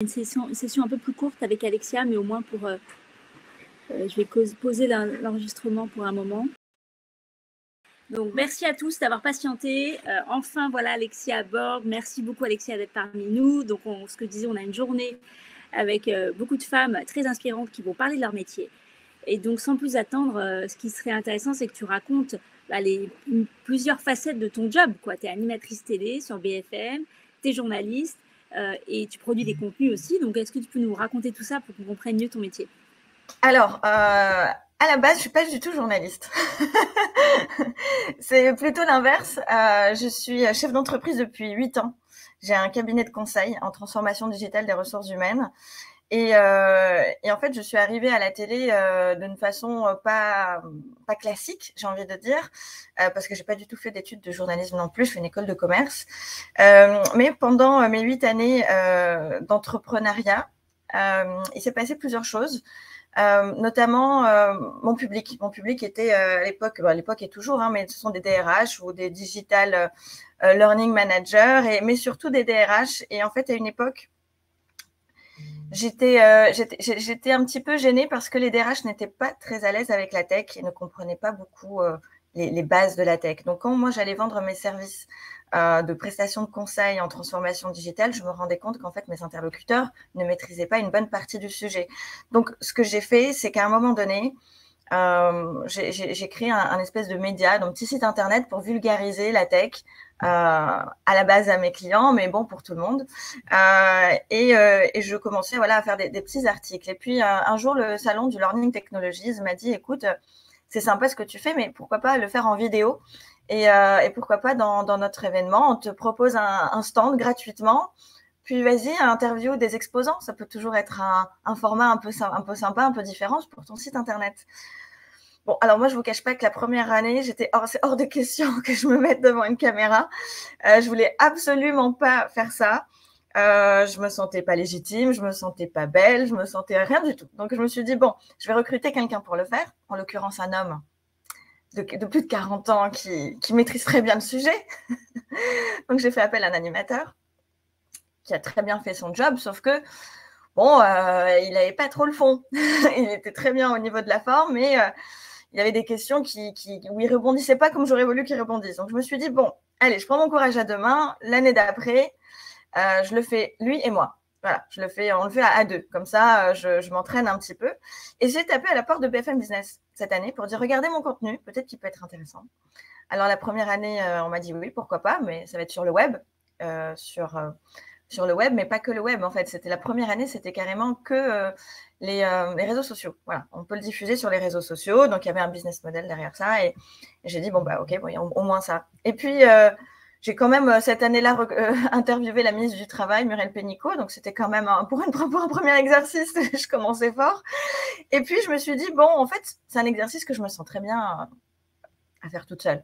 Une session un peu plus courte avec Alexia, mais au moins pour... je vais poser l'enregistrement pour un moment. Donc, merci à tous d'avoir patienté. Enfin, voilà, Alexia à bord. Merci beaucoup, Alexia, d'être parmi nous. Donc, ce que je disais, on a une journée avec beaucoup de femmes très inspirantes qui vont parler de leur métier. Et donc, sans plus attendre, ce qui serait intéressant, c'est que tu racontes plusieurs facettes de ton job. Tu es animatrice télé sur BFM, tu es journaliste et tu produis des contenus aussi. Donc, est-ce que tu peux nous raconter tout ça pour qu'on comprenne mieux ton métier? Alors, à la base, je suis pas du tout journaliste. C'est plutôt l'inverse. Je suis chef d'entreprise depuis 8 ans. J'ai un cabinet de conseil en transformation digitale des ressources humaines. Et en fait, je suis arrivée à la télé d'une façon pas classique, j'ai envie de dire, parce que j'ai pas du tout fait d'études de journalisme non plus. Je fais une école de commerce. Mais pendant mes 8 années d'entrepreneuriat, il s'est passé plusieurs choses. Notamment mon public. Mon public était à l'époque et toujours, mais ce sont des DRH ou des digital learning managers, mais surtout des DRH. Et en fait, à une époque, j'étais un petit peu gênée parce que les DRH n'étaient pas très à l'aise avec la tech et ne comprenaient pas beaucoup les bases de la tech. Donc, quand moi, j'allais vendre mes services de prestation de conseil en transformation digitale, je me rendais compte qu'en fait, mes interlocuteurs ne maîtrisaient pas une bonne partie du sujet. Donc, ce que j'ai fait, c'est qu'à un moment donné, j'ai créé un espèce de média, donc petit site internet pour vulgariser la tech à la base à mes clients, mais bon, pour tout le monde. Et je commençais à faire des petits articles. Et puis, un jour, le salon du Learning Technologies m'a dit, écoute, c'est sympa ce que tu fais, mais pourquoi pas le faire en vidéo et pourquoi pas dans notre événement, on te propose un stand gratuitement. Puis vas-y, interview des exposants. Ça peut toujours être un format un peu sympa, un peu différent pour ton site internet. Bon, alors moi, je vous cache pas que la première année, c'est hors de question que je me mette devant une caméra. Je voulais absolument pas faire ça. Je me sentais pas légitime, je me sentais pas belle, je me sentais rien du tout. Donc je me suis dit bon, je vais recruter quelqu'un pour le faire. En l'occurrence, un homme de plus de 40 ans qui maîtrise très bien le sujet. Donc j'ai fait appel à un animateur qui a très bien fait son job, sauf que bon, il n'avait pas trop le fond. Il était très bien au niveau de la forme, mais il y avait des questions où il rebondissait pas comme j'aurais voulu qu'il rebondisse. Donc je me suis dit bon, allez, je prends mon courage à deux mains. L'année d'après, je le fais lui et moi. Voilà, on le fait à deux. Comme ça, je m'entraîne un petit peu. Et j'ai tapé à la porte de BFM Business cette année pour dire regardez mon contenu, peut-être qu'il peut être intéressant. Alors la première année, on m'a dit oui, pourquoi pas, mais ça va être sur le web, sur le web, mais pas que le web. En fait, c'était la première année, c'était carrément que les réseaux sociaux. Voilà, on peut le diffuser sur les réseaux sociaux. Donc il y avait un business model derrière ça, et j'ai dit bon bah ok, bon, au moins ça. Et puis j'ai quand même cette année-là interviewé la ministre du Travail, Muriel Pénicaud. Donc c'était quand même pour un premier exercice, je commençais fort. Et puis je me suis dit bon, en fait, c'est un exercice que je me sens très bien à faire toute seule.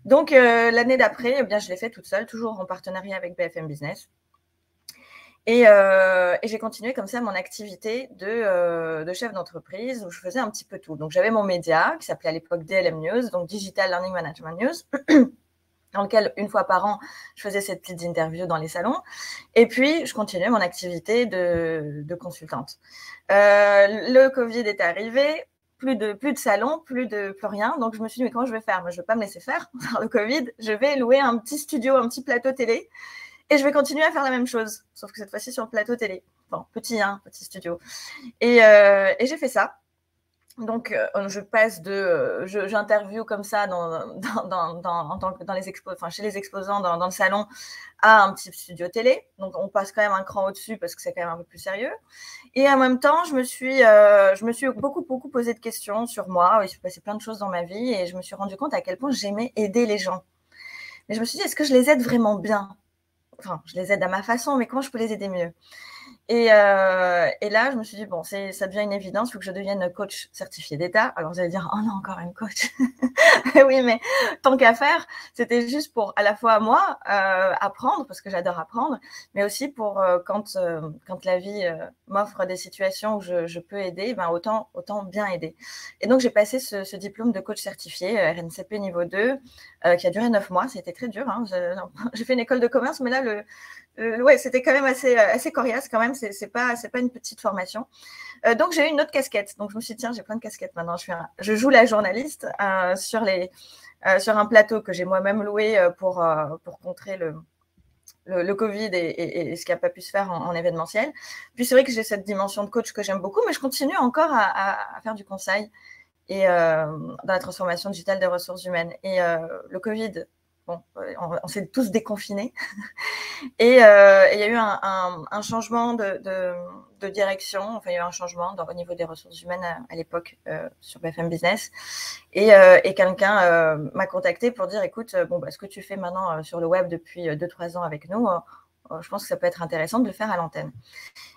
Donc l'année d'après, eh bien, je l'ai fait toute seule, toujours en partenariat avec BFM Business. Et j'ai continué comme ça mon activité de chef d'entreprise où je faisais un petit peu tout. Donc j'avais mon média qui s'appelait à l'époque DLM News, donc Digital Learning Management News, dans lequel une fois par an, je faisais cette petite interview dans les salons. Et puis, je continuais mon activité de consultante. Le Covid est arrivé, plus de salons, plus rien. Donc, je me suis dit, mais comment je vais faire? Moi, je ne vais pas me laisser faire par le Covid. Je vais louer un petit studio, un petit plateau télé. Et je vais continuer à faire la même chose, sauf que cette fois-ci sur le plateau télé. Bon, petit studio. Et j'ai fait ça. Donc, je passe j'interview comme ça chez les exposants dans le salon à un petit studio télé. Donc, on passe quand même un cran au-dessus parce que c'est quand même un peu plus sérieux. Et en même temps, je me suis beaucoup posé de questions sur moi. Il s'est passé plein de choses dans ma vie et je me suis rendu compte à quel point j'aimais aider les gens. Mais je me suis dit, est-ce que je les aide vraiment bien? Enfin, je les aide à ma façon, mais comment je peux les aider mieux? Et là, je me suis dit, bon, ça devient une évidence, il faut que je devienne coach certifié d'État. Alors, vous allez dire, oh non, encore une coach. Oui, mais tant qu'à faire, c'était juste pour, à la fois moi, apprendre, parce que j'adore apprendre, mais aussi pour quand la vie m'offre des situations où je peux aider, ben autant bien aider. Et donc, j'ai passé ce diplôme de coach certifié, RNCP niveau 2, qui a duré 9 mois. C'était très dur. J'ai fait une école de commerce, mais là, ouais, c'était quand même assez coriace quand même. C'est pas une petite formation. Donc, j'ai eu une autre casquette. Donc, je me suis dit, tiens, j'ai plein de casquettes maintenant. Je joue la journaliste sur un plateau que j'ai moi-même loué pour contrer le Covid et ce qui n'a pas pu se faire en événementiel. Puis, c'est vrai que j'ai cette dimension de coach que j'aime beaucoup, mais je continue encore à faire du conseil et dans la transformation digitale des ressources humaines. Et le Covid, bon, on s'est tous déconfinés. Et il y a eu un changement de direction. Enfin, il y a eu un changement au niveau des ressources humaines à l'époque sur BFM Business. Et quelqu'un m'a contacté pour dire, écoute, ce que tu fais maintenant sur le web depuis 2-3 ans avec nous, je pense que ça peut être intéressant de le faire à l'antenne.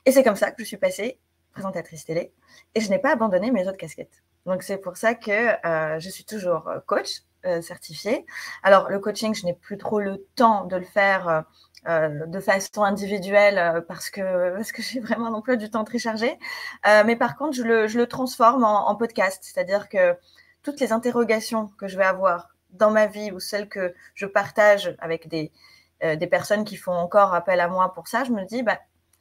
Et c'est comme ça que je suis passée présentatrice télé. Et je n'ai pas abandonné mes autres casquettes. Donc, c'est pour ça que je suis toujours coach certifiée. Alors, le coaching, je n'ai plus trop le temps de le faire de façon individuelle parce que j'ai vraiment un emploi du temps très chargé. Mais par contre, je le transforme en podcast. C'est-à-dire que toutes les interrogations que je vais avoir dans ma vie ou celles que je partage avec des personnes qui font encore appel à moi pour ça, je me dis,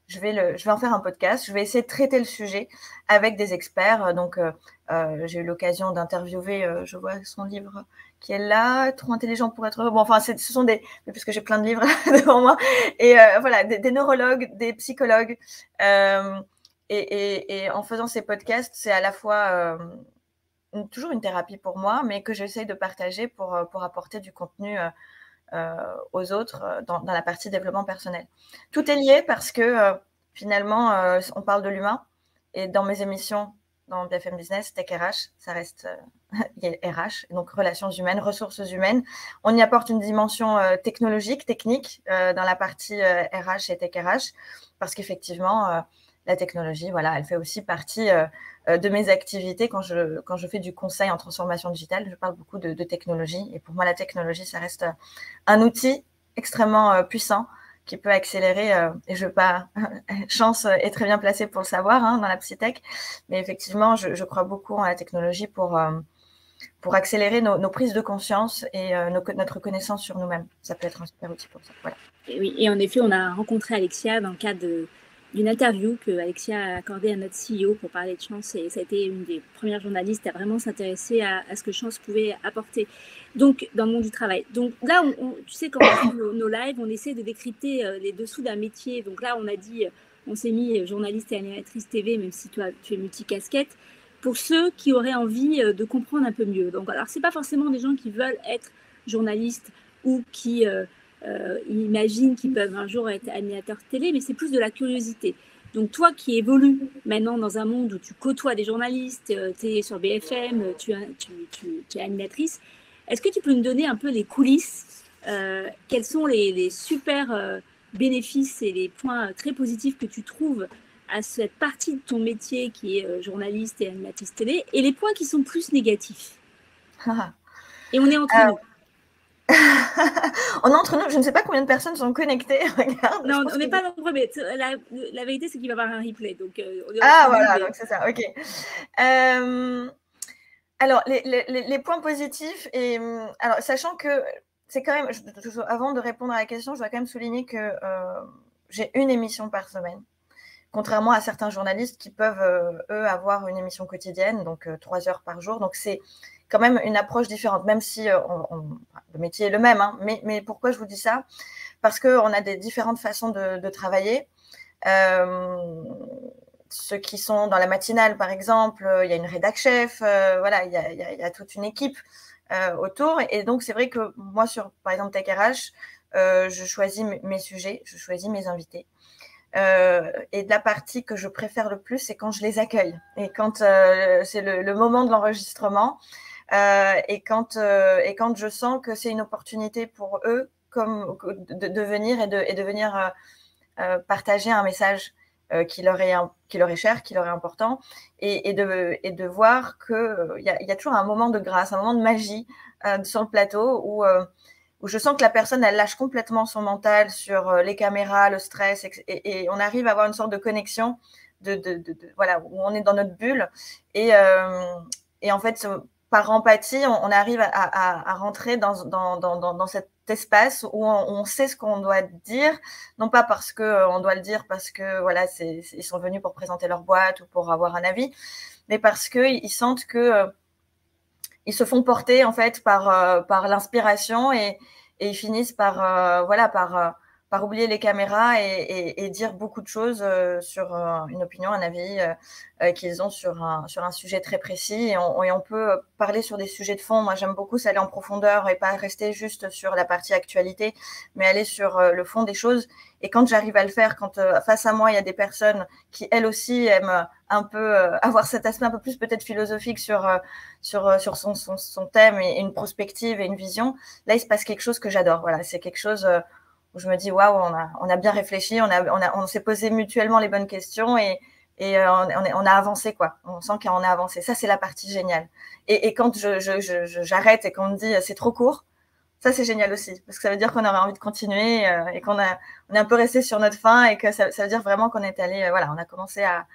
je vais en faire un podcast. Je vais essayer de traiter le sujet avec des experts. Donc, j'ai eu l'occasion d'interviewer, je vois son livre qui est là, Trop intelligent pour être heureux. Bon, enfin, ce sont puisque j'ai plein de livres devant moi, et voilà, des neurologues, des psychologues. Et en faisant ces podcasts, c'est à la fois toujours une thérapie pour moi, mais que j'essaye de partager pour apporter du contenu aux autres dans la partie développement personnel. Tout est lié parce que finalement, on parle de l'humain. Et dans mes émissions, dans BFM Business, Tech RH, ça reste RH, donc relations humaines, ressources humaines. On y apporte une dimension technologique, technique, dans la partie RH et Tech RH, parce qu'effectivement, la technologie, voilà, elle fait aussi partie de mes activités. Quand je fais du conseil en transformation digitale, je parle beaucoup de technologie. Et pour moi, la technologie, ça reste un outil extrêmement puissant qui peut accélérer, et je ne veux pas, Chance est très bien placée pour le savoir dans la psytech, mais effectivement, je crois beaucoup en la technologie pour accélérer nos prises de conscience et notre connaissance sur nous-mêmes. Ça peut être un super outil pour ça. Voilà. Et oui, et en effet, on a rencontré Alexia dans le cadre d'une interview que Alexia a accordée à notre CEO pour parler de Chance, et ça a été une des premières journalistes à vraiment s'intéresser à ce que Chance pouvait apporter donc dans le monde du travail. Donc là, tu sais, quand on fait nos lives, on essaie de décrypter les dessous d'un métier. Donc là, on a dit, on s'est mis journaliste et animatrice TV, même si toi, tu es multicasquette, pour ceux qui auraient envie de comprendre un peu mieux. Donc, alors, c'est pas forcément des gens qui veulent être journalistes ou qui imaginent qu'ils peuvent un jour être animateurs télé, mais c'est plus de la curiosité. Donc toi qui évolues maintenant dans un monde où tu côtoies des journalistes, tu es sur BFM, tu es animatrice, est-ce que tu peux nous donner un peu les coulisses, quels sont les super bénéfices et les points très positifs que tu trouves à cette partie de ton métier qui est journaliste et animatrice télé, et les points qui sont plus négatifs? Et on est entre nous. On est entre nous, je ne sais pas combien de personnes sont connectées. Regarde, non, on n'est pas nombreux, mais la vérité, c'est qu'il va y avoir un replay. Donc, voilà, donc c'est ça, ok. Alors, les points positifs, alors, sachant que c'est quand même, avant de répondre à la question, je dois quand même souligner que j'ai une émission par semaine, contrairement à certains journalistes qui peuvent, eux, avoir une émission quotidienne, donc 3 heures par jour. Donc, c'est quand même une approche différente, même si le métier est le même. Mais pourquoi je vous dis ça? Parce qu'on a des différentes façons de travailler. Ceux qui sont dans la matinale, par exemple, il y a une rédac chef, voilà, il y a toute une équipe autour. Et donc, c'est vrai que moi, par exemple, Tech RH, je choisis mes sujets, je choisis mes invités. Et la partie que je préfère le plus, c'est quand je les accueille et quand c'est le moment de l'enregistrement et quand je sens que c'est une opportunité pour eux de venir et de venir partager un message qui leur est cher, qui leur est important, et de voir qu'il y a toujours un moment de grâce, un moment de magie sur le plateau où je sens que la personne, elle lâche complètement son mental sur les caméras, le stress, et on arrive à avoir une sorte de connexion voilà, où on est dans notre bulle. Et en fait, par empathie, on arrive à rentrer dans espace où on sait ce qu'on doit dire, non pas parce qu'on doit le dire parce que voilà, ils sont venus pour présenter leur boîte ou pour avoir un avis, mais parce qu'ils sentent que ils se font porter en fait par l'inspiration et ils finissent par oublier les caméras et dire beaucoup de choses sur une opinion, un avis qu'ils ont sur un sujet très précis. Et on peut parler sur des sujets de fond. Moi, j'aime beaucoup ça aller en profondeur et pas rester juste sur la partie actualité, mais aller sur le fond des choses. Et quand j'arrive à le faire, quand face à moi, il y a des personnes qui, elles aussi, aiment un peu avoir cet aspect un peu plus peut-être philosophique sur son thème et une prospective et une vision, là, il se passe quelque chose que j'adore. Voilà, c'est quelque chose où je me dis, waouh, on a bien réfléchi, on s'est posé mutuellement les bonnes questions et on a avancé, quoi. On sent qu'on a avancé. Ça, c'est la partie géniale. Et quand j'arrête et qu'on me dit, c'est trop court, ça, c'est génial aussi, parce que ça veut dire qu'on aurait envie de continuer et on est un peu resté sur notre faim et que ça veut dire vraiment qu'on est allé, voilà, on a commencé à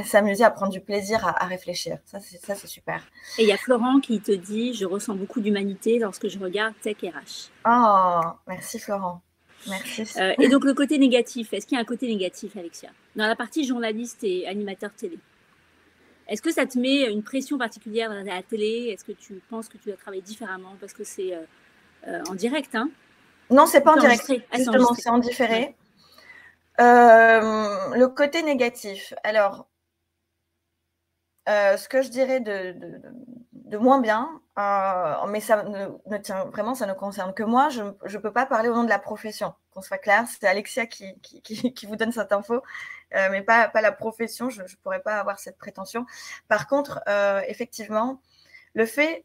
s'amuser, à prendre du plaisir, à réfléchir. Ça, c'est super. Et il y a Florent qui te dit, je ressens beaucoup d'humanité lorsque je regarde Tech RH. Oh, merci Florent. Merci. Et donc, le côté négatif, est-ce qu'il y a un côté négatif, Alexia, dans la partie journaliste et animateur télé? Est-ce que ça te met une pression particulière à la télé? Est-ce que tu penses que tu dois travailler différemment parce que c'est en direct, hein? Non, c'est pas en direct. Justement, c'est en différé. Ouais. Le côté négatif. Alors, ce que je dirais de moins bien, mais ça ne tient vraiment, ça ne concerne que moi. Je ne peux pas parler au nom de la profession, qu'on soit clair. C'est Alexia qui vous donne cette info, mais pas la profession. Je ne pourrais pas avoir cette prétention. Par contre, effectivement, le fait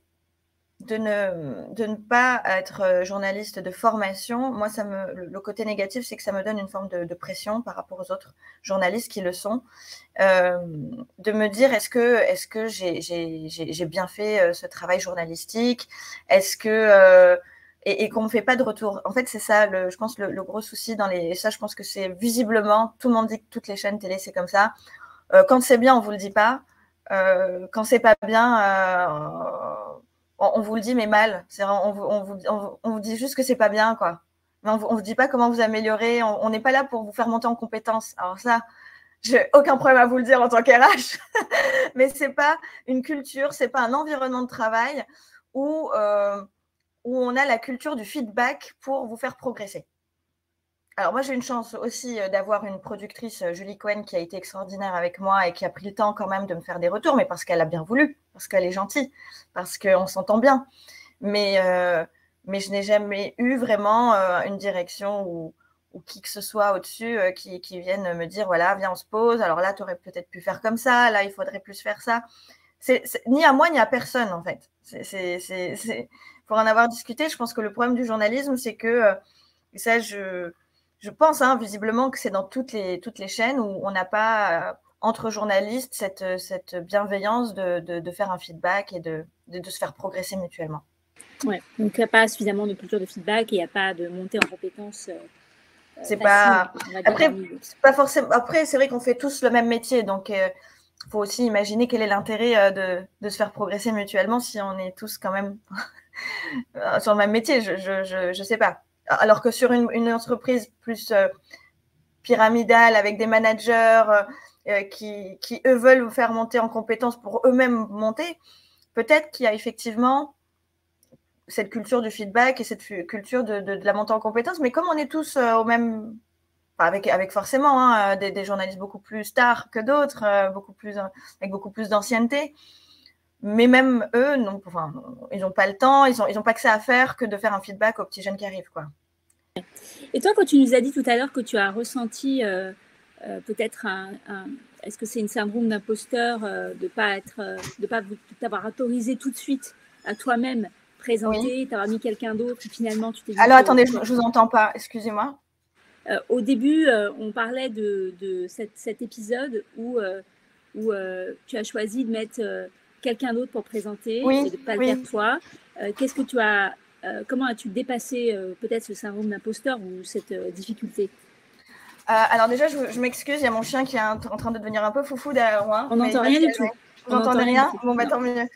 de ne pas être journaliste de formation, moi, le côté négatif, c'est que ça me donne une forme de pression par rapport aux autres journalistes qui le sont, de me dire est-ce que j'ai bien fait ce travail journalistique, est-ce que et qu'on me fait pas de retour. En fait, c'est ça, je pense le gros souci et ça, je pense que c'est visiblement, tout le monde dit que toutes les chaînes télé c'est comme ça. Quand c'est bien, on vous le dit pas. Quand c'est pas bien. On vous le dit, mais mal. On vous dit juste que c'est pas bien, quoi. Mais on vous dit pas comment vous améliorer. On n'est pas là pour vous faire monter en compétences. Alors ça, j'ai aucun problème à vous le dire en tant qu'RH, mais c'est pas une culture, c'est pas un environnement de travail où on a la culture du feedback pour vous faire progresser. Alors moi, j'ai une chance aussi d'avoir une productrice, Julie Cohen, qui a été extraordinaire avec moi et qui a pris le temps quand même de me faire des retours, mais parce qu'elle a bien voulu, parce qu'elle est gentille, parce qu'on s'entend bien. Mais je n'ai jamais eu vraiment une direction ou qui que ce soit au-dessus qui vienne me dire, voilà, viens, on se pose, alors là, tu aurais peut-être pu faire comme ça, là, il faudrait plus faire ça. C'est ni à moi, ni à personne, en fait. Pour en avoir discuté, je pense que le problème du journalisme, c'est que, ça, je pense visiblement que c'est dans toutes les chaînes où on n'a pas, entre journalistes, cette bienveillance de faire un feedback et de se faire progresser mutuellement. Ouais, donc il n'y a pas suffisamment de culture de feedback et il n'y a pas de montée en compétences. C'est pas. Après, c'est pas forcément. Après, c'est vrai qu'on fait tous le même métier, donc il faut aussi imaginer quel est l'intérêt de se faire progresser mutuellement si on est tous quand même sur le même métier. Je sais pas. Alors que sur une entreprise plus pyramidale avec des managers qui eux veulent vous faire monter en compétences pour eux-mêmes monter, peut-être qu'il y a effectivement cette culture du feedback et cette culture de la montée en compétences, mais comme on est tous au même, avec forcément des journalistes beaucoup plus stars que d'autres, avec beaucoup plus d'ancienneté, mais même eux, ils n'ont pas le temps, ils n'ont pas que ça à faire que de faire un feedback aux petits jeunes qui arrivent, quoi. Et toi, quand tu nous as dit tout à l'heure que tu as ressenti peut-être est-ce que c'est une syndrome d'imposteur de pas t'avoir autorisé tout de suite à toi-même présenter, t'avoir mis quelqu'un d'autre, et finalement tu t'es dit. Alors attendez, je vous entends pas, excusez-moi. Au début, on parlait de cet épisode où tu as choisi de mettre quelqu'un d'autre pour présenter et de ne pas le faire toi. Qu'est-ce que tu as comment as-tu dépassé peut-être ce syndrome d'imposteur ou cette difficulté? Alors déjà, je m'excuse, il y a mon chien qui est en train de devenir un peu foufou derrière moi. On n'entend rien du tout. Vous n'entendez rien? Bon, bah tant mieux.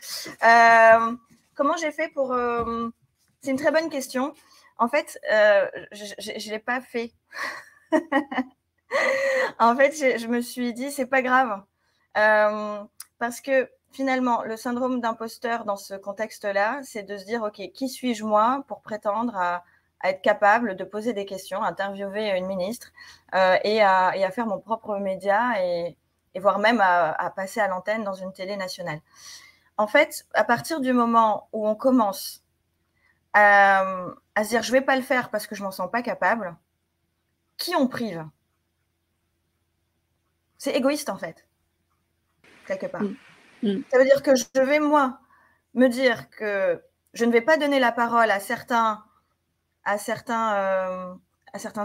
Comment j'ai fait pour… C'est une très bonne question. En fait, je ne l'ai pas fait. En fait, je me suis dit, c'est pas grave. Parce que finalement, le syndrome d'imposteur dans ce contexte-là, c'est de se dire, OK, qui suis-je moi pour prétendre à être capable de poser des questions, interviewer une ministre et à faire mon propre média et voire même à passer à l'antenne dans une télé nationale. En fait, à partir du moment où on commence à se dire, je ne vais pas le faire parce que je ne m'en sens pas capable, qui on prive? C'est égoïste, en fait, quelque part. Ça veut dire que je vais, moi, me dire que je ne vais pas donner la parole à certains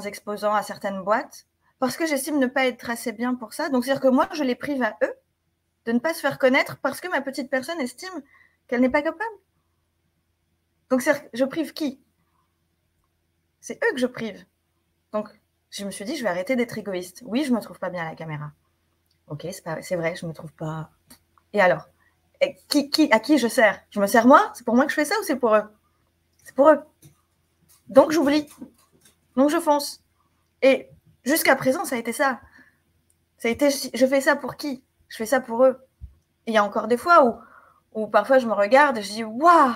exposants, à certaines boîtes, parce que j'estime ne pas être assez bien pour ça. Donc, c'est-à-dire que moi, je les prive à eux de ne pas se faire connaître parce que ma petite personne estime qu'elle n'est pas capable. Donc, je prive qui? C'est eux que je prive. Donc, je me suis dit, je vais arrêter d'être égoïste. Oui, je ne me trouve pas bien à la caméra. Ok, c'est vrai, je ne me trouve pas. Et alors, à qui je sers? Je me sers moi? C'est pour moi que je fais ça ou c'est pour eux? C'est pour eux. Donc, j'oublie. Donc, je fonce. Et jusqu'à présent, ça a été ça. Je fais ça pour qui? Je fais ça pour eux. Et il y a encore des fois où parfois je me regarde et je dis, waouh,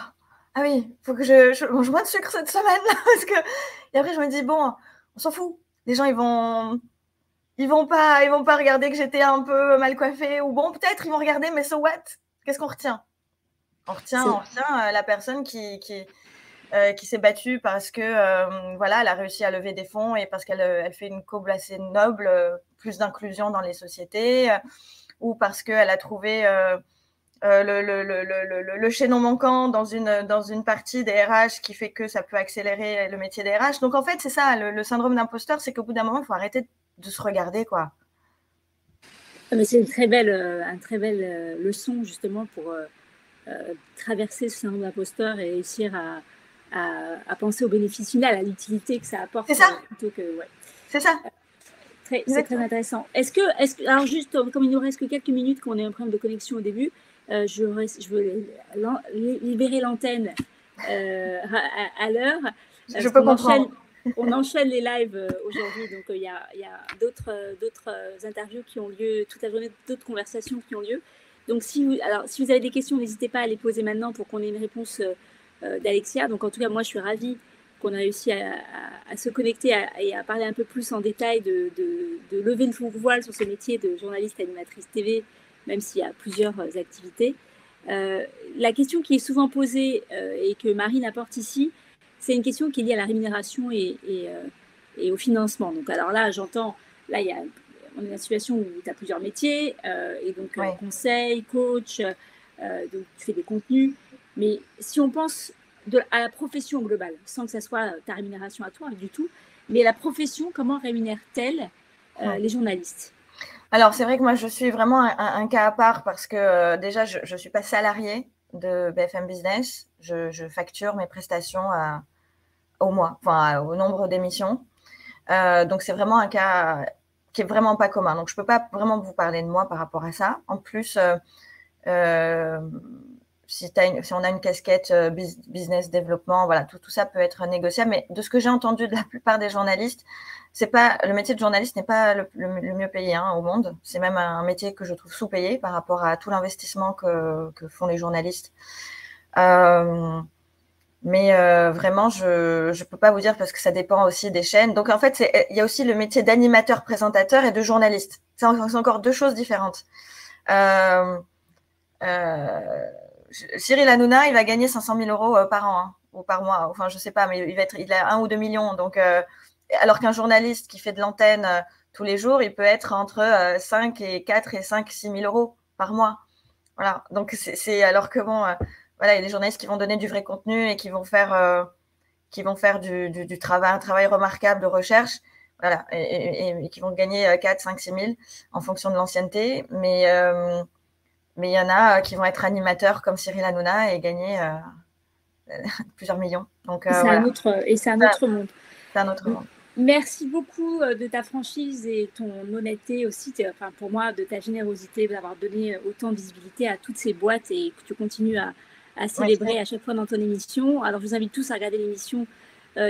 ah oui, il faut que je mange moins de sucre cette semaine. Parce que... Et après, je me dis, bon, on s'en fout. Les gens, ils vont pas regarder que j'étais un peu mal coiffée. Ou bon, peut-être, ils vont regarder, mais so what? Qu'est-ce qu'on retient? On retient la personne qui s'est battue parce que voilà, elle a réussi à lever des fonds et parce qu'elle fait une cause assez noble, plus d'inclusion dans les sociétés, ou parce qu'elle a trouvé le chaînon manquant dans une partie des RH qui fait que ça peut accélérer le métier des RH. Donc en fait, c'est ça, le syndrome d'imposteur, c'est qu'au bout d'un moment, il faut arrêter de se regarder, quoi. Mais c'est une très belle leçon justement pour traverser ce syndrome d'imposteur et réussir à penser au bénéfice final, à l'utilité que ça apporte. C'est ça. Plutôt que, ouais. C'est ça. C'est très intéressant. Alors juste, comme il nous reste que quelques minutes, qu'on ait un problème de connexion au début, je veux libérer l'antenne à l'heure. Je peux comprendre. On enchaîne les lives aujourd'hui, donc il y a d'autres interviews qui ont lieu toute la journée, d'autres conversations qui ont lieu. Donc si vous avez des questions, n'hésitez pas à les poser maintenant pour qu'on ait une réponse d'Alexia. Donc en tout cas, moi je suis ravie qu'on a réussi à se connecter et à parler un peu plus en détail de lever le voile sur ce métier de journaliste animatrice TV, même s'il y a plusieurs activités. La question qui est souvent posée et que Marine apporte ici, c'est une question qui est liée à la rémunération et au financement. Donc alors là, j'entends, là, on est dans une situation où tu as plusieurs métiers, et donc conseil, coach, donc tu fais des contenus. Mais si on pense à la profession globale, sans que ça soit ta rémunération à toi du tout, mais la profession, comment rémunère-t-elle les journalistes? Alors, c'est vrai que moi, je suis vraiment un cas à part parce que déjà, je ne suis pas salariée de BFM Business. Je facture mes prestations au mois, enfin au nombre d'émissions. Donc, c'est vraiment un cas qui est vraiment pas commun. Donc, je ne peux pas vraiment vous parler de moi par rapport à ça. En plus, si on a une casquette business développement, voilà, tout ça peut être négociable. Mais de ce que j'ai entendu de la plupart des journalistes, le métier de journaliste n'est pas le mieux payé au monde. C'est même un métier que je trouve sous-payé par rapport à tout l'investissement que font les journalistes. Mais vraiment, je ne peux pas vous dire parce que ça dépend aussi des chaînes. Donc en fait, il y a aussi le métier d'animateur, présentateur et de journaliste. C'est encore deux choses différentes. Cyril Hanouna, il va gagner 500 000 euros par an ou par mois. Enfin, je ne sais pas, mais il a 1 ou 2 millions. Donc, alors qu'un journaliste qui fait de l'antenne tous les jours, il peut être entre 5 et 4 et 5, 6 000 euros par mois. Voilà. Donc, c'est alors que bon, voilà, il y a des journalistes qui vont donner du vrai contenu et qui vont faire du travail, un travail remarquable de recherche. Voilà. Et qui vont gagner 4, 5, 6 000 en fonction de l'ancienneté. Mais il y en a qui vont être animateurs comme Cyril Hanouna et gagner plusieurs millions. Donc, c'est un autre monde. C'est un autre monde. Merci beaucoup de ta franchise et ton honnêteté aussi, enfin, pour moi, de ta générosité d'avoir donné autant de visibilité à toutes ces boîtes et que tu continues à célébrer à chaque fois dans ton émission. Alors, je vous invite tous à regarder l'émission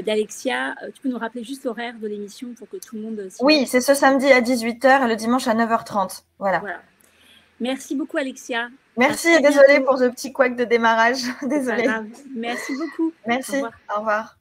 d'Alexia. Tu peux nous rappeler juste l'horaire de l'émission pour que tout le monde... Oui, c'est ce samedi à 18 h et le dimanche à 9 h 30. Voilà. Merci beaucoup, Alexia. Merci et désolée pour ce petit couac de démarrage. Désolée. Merci beaucoup. Merci. Au revoir.